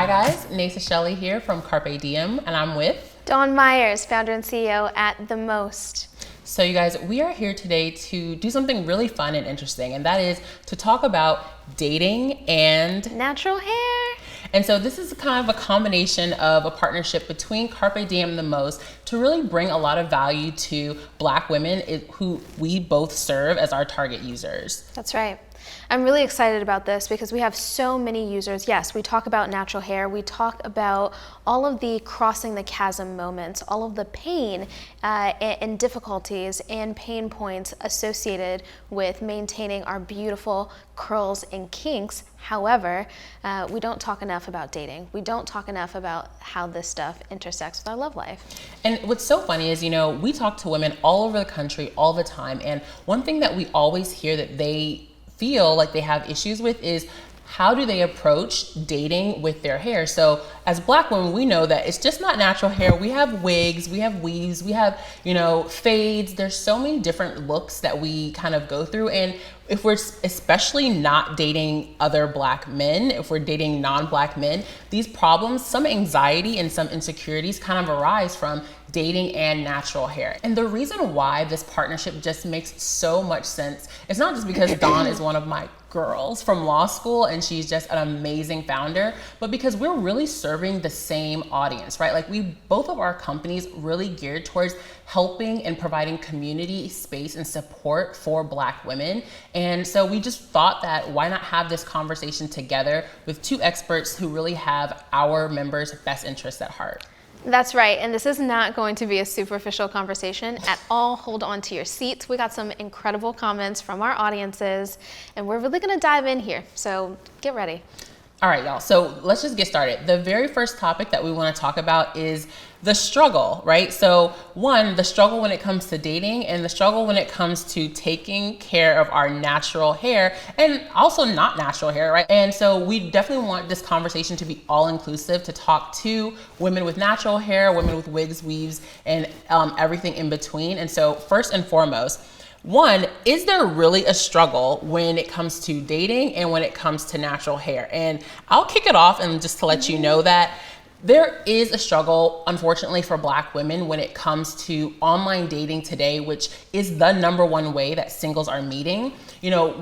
Hi guys, Naza Shelley here from CarpeDM, and I'm with Dawn Myers, founder and CEO at The Most. So you guys, we are here today to do something really fun and interesting, and that is to talk about dating and natural hair. And so this is kind of a combination of a partnership between CarpeDM and The Most to really bring a lot of value to Black women who we both serve as our target users. That's right. I'm really excited about this because we have so many users. Yes, we talk about natural hair. We talk about all of the crossing the chasm moments, all of the pain and difficulties and pain points associated with maintaining our beautiful curls and kinks. However, we don't talk enough about dating. We don't talk enough about how this stuff intersects with our love life. And what's so funny is, we talk to women all over the country all the time. And one thing that we always hear that they feel like they have issues with is how do they approach dating with their hair? So as Black women, we know that it's just not natural hair. We have wigs, we have weaves, we have, fades. There's so many different looks that we kind of go through. And if we're especially not dating other Black men, if we're dating non-Black men, these problems, some anxiety and some insecurities kind of arise from dating and natural hair. And the reason why this partnership just makes so much sense, it's not just because Dawn is one of my girls from law school and she's just an amazing founder, but because we're really serving the same audience, right? Like both of our companies really geared towards helping and providing community space and support for Black women. And so we just thought that why not have this conversation together with two experts who really have our members' best interests at heart. That's right, and this is not going to be a superficial conversation at all. Hold on to your seats. We got some incredible comments from our audiences, and we're really gonna dive in here, so get ready. All right, y'all, so let's just get started. The very first topic that we wanna talk about is the struggle, right? So one, the struggle when it comes to dating and the struggle when it comes to taking care of our natural hair and also not natural hair, right? And so we definitely want this conversation to be all inclusive, to talk to women with natural hair, women with wigs, weaves, and everything in between. And so first and foremost, one, is there really a struggle when it comes to dating and when it comes to natural hair? And I'll kick it off and just to let you know that there is a struggle, unfortunately, for Black women when it comes to online dating today, which is the #1 way that singles are meeting.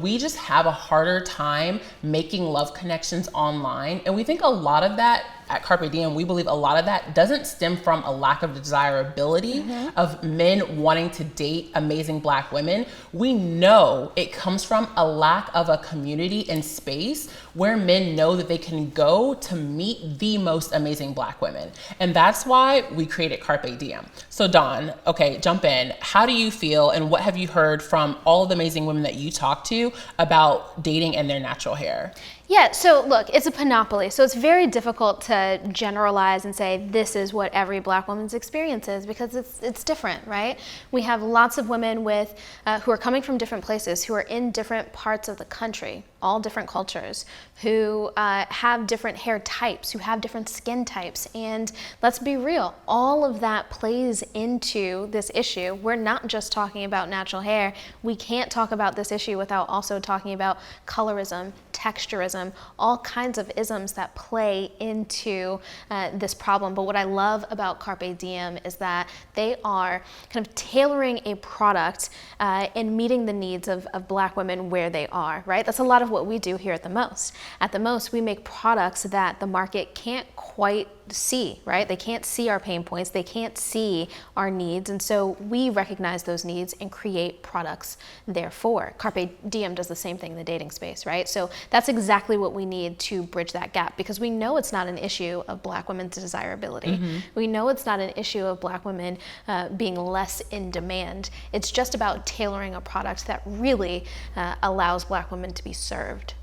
We just have a harder time making love connections online. And we think a lot of that at CarpeDM, we believe a lot of that doesn't stem from a lack of desirability of men wanting to date amazing Black women. We know it comes from a lack of a community and space where men know that they can go to meet the most amazing Black women. And that's why we created CarpeDM. So Dawn, okay, jump in. How do you feel and what have you heard from all of the amazing women that you talk to about dating and their natural hair? Yeah, so look, it's a panoply. So it's very difficult to generalize and say this is what every Black woman's experience is because it's different, right? We have lots of women with who are coming from different places, who are in different parts of the country, all different cultures, who have different hair types, who have different skin types. And let's be real, all of that plays into this issue. We're not just talking about natural hair. We can't talk about this issue without also talking about colorism, texturism, all kinds of isms that play into this problem. But what I love about CarpeDM is that they are kind of tailoring a product and meeting the needs of Black women where they are, right? That's a lot of what we do here at The Most. At The Most, we make products that the market can't quite see, right? They can't see our pain points, they can't see our needs, and so we recognize those needs and create products therefore. CarpeDM does the same thing in the dating space, right? So that's exactly what we need to bridge that gap because we know it's not an issue of Black women's desirability. We know it's not an issue of Black women being less in demand. It's just about tailoring a product that really allows Black women to be served.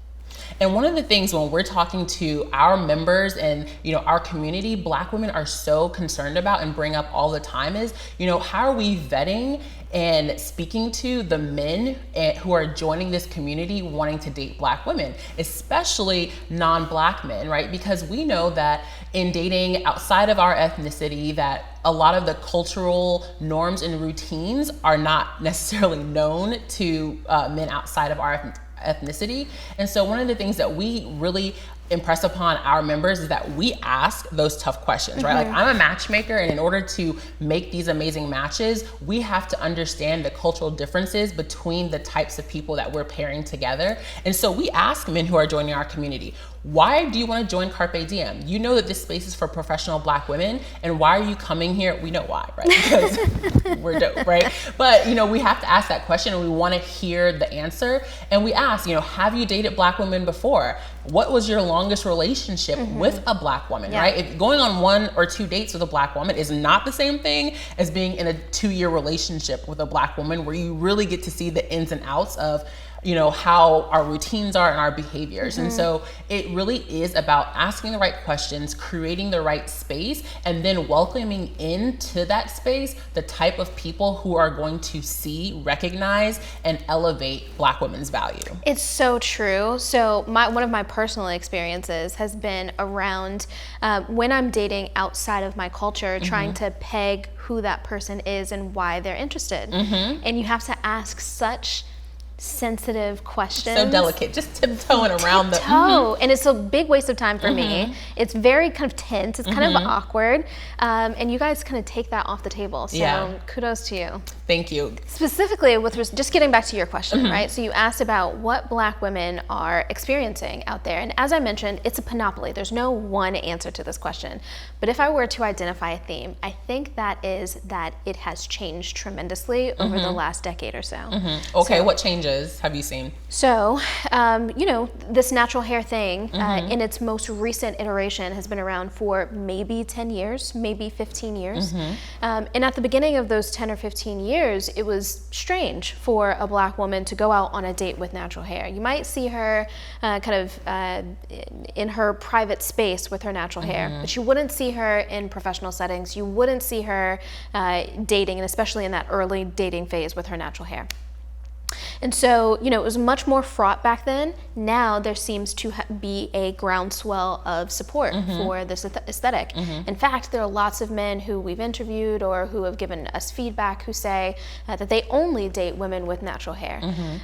And one of the things when we're talking to our members and our community, Black women are so concerned about and bring up all the time is, how are we vetting and speaking to the men who are joining this community wanting to date Black women, especially non-Black men, right? Because we know that in dating outside of our ethnicity, that a lot of the cultural norms and routines are not necessarily known to men outside of our ethnicity. And so one of the things that we really impress upon our members is that we ask those tough questions, right? Like, I'm a matchmaker, and in order to make these amazing matches, we have to understand the cultural differences between the types of people that we're pairing together. And so we ask men who are joining our community, why do you want to join CarpeDM? You know that this space is for professional Black women, and why are you coming here? We know why, right? Because we're dope, right? But, you know, we have to ask that question, and we want to hear the answer. And we ask, you know, have you dated Black women before? What was your longest relationship with a Black woman, right? If going on 1 or 2 dates with a Black woman is not the same thing as being in a 2-year relationship with a Black woman, where you really get to see the ins and outs of, you know, how our routines are and our behaviors. And so it really is about asking the right questions, creating the right space, and then welcoming into that space the type of people who are going to see, recognize, and elevate Black women's value. It's so true. So one of my personal experiences has been around when I'm dating outside of my culture, trying to peg who that person is and why they're interested. And you have to ask such sensitive questions. So delicate, just tiptoeing around the and it's a big waste of time for me. It's very kind of tense, it's kind of awkward, and you guys kind of take that off the table, so kudos to you. Thank you. Specifically with just getting back to your question, right? So you asked about what Black women are experiencing out there, and as I mentioned, it's a panoply. There's no one answer to this question, but if I were to identify a theme, I think that is that it has changed tremendously over the last decade or so. Okay, so, what changes have you seen? So, you know, this natural hair thing in its most recent iteration has been around for maybe 10 years, maybe 15 years. And at the beginning of those 10 or 15 years, it was strange for a Black woman to go out on a date with natural hair. You might see her in her private space with her natural hair, but you wouldn't see her in professional settings. You wouldn't see her dating, and especially in that early dating phase with her natural hair. And so, you know, it was much more fraught back then. Now there seems to be a groundswell of support for this aesthetic. In fact, there are lots of men who we've interviewed or who have given us feedback who say that they only date women with natural hair.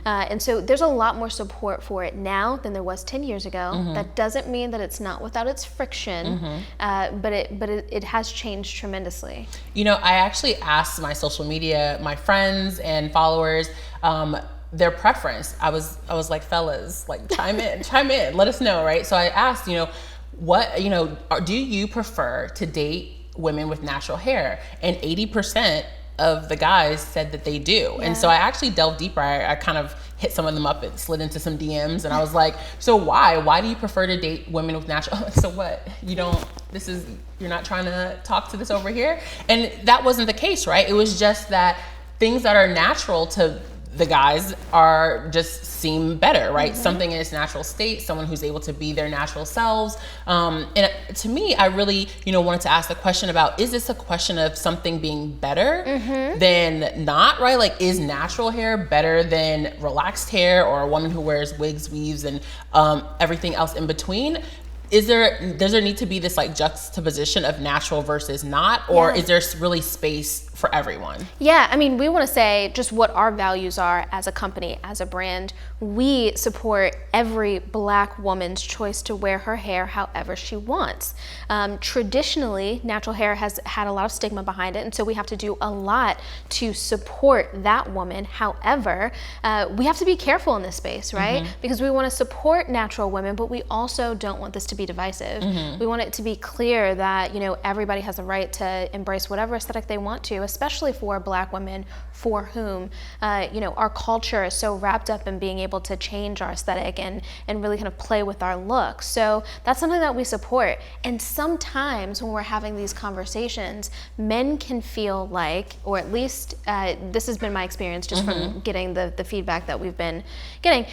And so there's a lot more support for it now than there was 10 years ago. That doesn't mean that it's not without its friction, but it has changed tremendously. You know, I actually asked my social media, my friends and followers, their preference. I was like, fellas, like chime in, let us know, right? So I asked, you know, what, you know, do you prefer to date women with natural hair? And 80% of the guys said that they do. And so I actually delved deeper. I kind of hit some of them up and slid into some DMs, and I was like, so why do you prefer to date women with natural? So what, you're not trying to talk to this over here? And that wasn't the case, right? It was just that things that are natural to the guys seem better, right? Something in its natural state, someone who's able to be their natural selves. And to me, I really, wanted to ask the question about, is this a question of something being better than not, right? Like, is natural hair better than relaxed hair, or a woman who wears wigs, weaves, and everything else in between? Does there need to be this like juxtaposition of natural versus not, or is there really space for everyone? Yeah, I mean, we want to say just what our values are as a company, as a brand. We support every Black woman's choice to wear her hair however she wants. Traditionally, natural hair has had a lot of stigma behind it, and so we have to do a lot to support that woman. However, we have to be careful in this space, right? Because we want to support natural women, but we also don't want this to be divisive. We want it to be clear that, everybody has the right to embrace whatever aesthetic they want to, especially for Black women for whom, our culture is so wrapped up in being able to change our aesthetic and really kind of play with our look. So that's something that we support. And sometimes when we're having these conversations, men can feel like, or at least this has been my experience just from getting the feedback that we've been getting,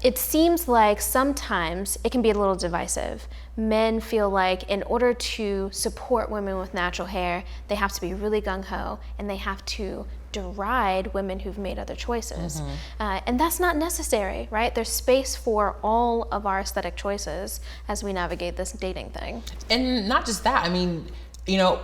it seems like sometimes it can be a little divisive. Men feel like in order to support women with natural hair, they have to be really gung-ho, and they have to deride women who've made other choices. And that's not necessary, right? There's space for all of our aesthetic choices as we navigate this dating thing. And not just that, I mean,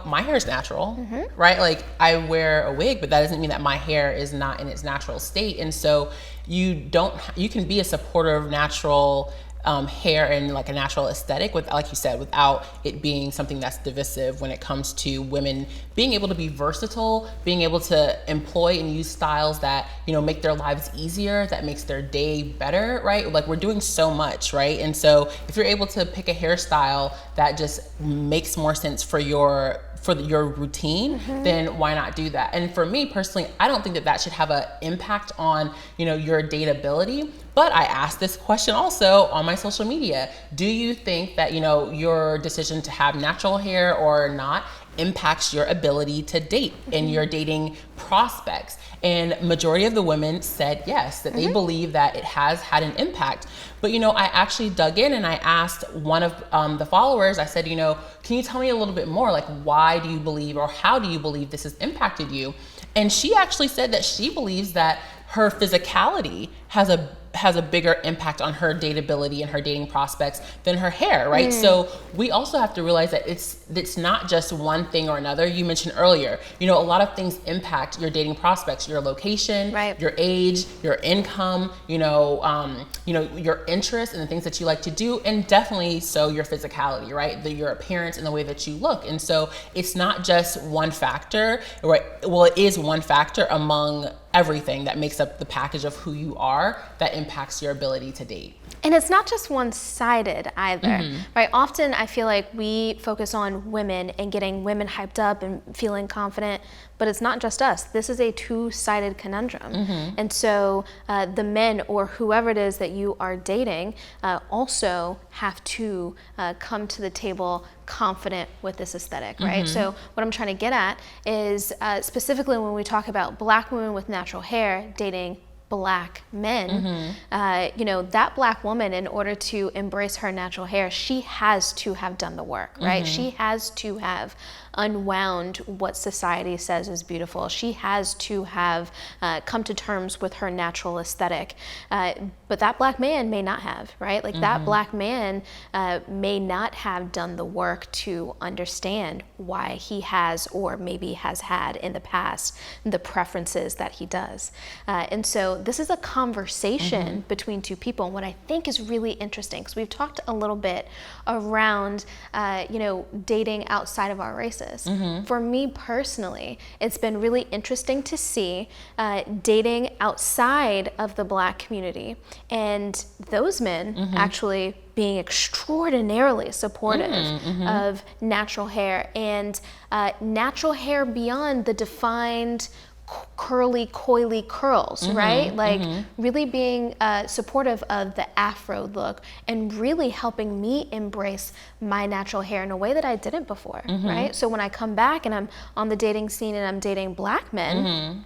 my hair is natural, right? Like, I wear a wig, but that doesn't mean that my hair is not in its natural state. And so you can be a supporter of natural hair and like a natural aesthetic, with, like you said, without it being something that's divisive when it comes to women being able to be versatile, being able to employ and use styles that, you know, make their lives easier, that makes their day better, right? Like we're doing so much, right? And so if you're able to pick a hairstyle that just makes more sense for your routine, then why not do that? And for me personally, I don't think that that should have an impact on, you know, your dateability. But I asked this question also on my social media. Do you think that, you know, your decision to have natural hair or not impacts your ability to date and your dating prospects? And majority of the women said yes, that they believe that it has had an impact. But, you know, I actually dug in and I asked one of the followers, I said, you know, can you tell me a little bit more? Like, why do you believe, or how do you believe this has impacted you? And she actually said that she believes that her physicality has a bigger impact on her dateability and her dating prospects than her hair, right? So we also have to realize that it's not just one thing or another. You mentioned earlier, you know, a lot of things impact your dating prospects: your location, your age, your income, you know, your interests and the things that you like to do, and definitely so your physicality, right? Your appearance and the way that you look. And so it's not just one factor, right? Well, it is one factor among everything that makes up the package of who you are that impacts your ability to date. And it's not just one-sided either, right? Often I feel like we focus on women and getting women hyped up and feeling confident, but it's not just us. This is a two-sided conundrum. And so the men or whoever it is that you are dating also have to come to the table confident with this aesthetic, right? So what I'm trying to get at is specifically when we talk about Black women with natural hair dating Black men, you know, that Black woman, in order to embrace her natural hair, she has to have done the work, right? She has to have unwound what society says is beautiful. She has to have come to terms with her natural aesthetic. But that Black man may not have, right? Like that Black man may not have done the work to understand why he has, or maybe has had in the past, the preferences that he does. And so this is a conversation between two people. And what I think is really interesting, because we've talked a little bit around, you know, dating outside of our races. For me personally, it's been really interesting to see dating outside of the Black community, and those men actually being extraordinarily supportive of natural hair, and natural hair beyond the defined curly, coily curls, right? Like really being supportive of the Afro look and really helping me embrace my natural hair in a way that I didn't before, right? So when I come back and I'm on the dating scene and I'm dating Black men,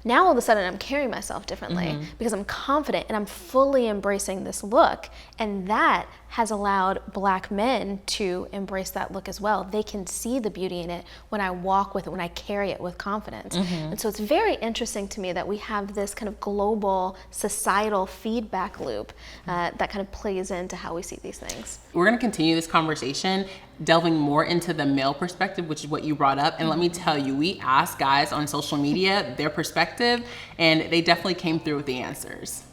now all of a sudden I'm carrying myself differently because I'm confident and I'm fully embracing this look, and that has allowed Black men to embrace that look as well. They can see the beauty in it when I walk with it, when I carry it with confidence. And so it's very interesting to me that we have this kind of global societal feedback loop that kind of plays into how we see these things. We're going to continue this conversation delving more into the male perspective, which is what you brought up. And let me tell you, we asked guys on social media their perspective, and they definitely came through with the answers.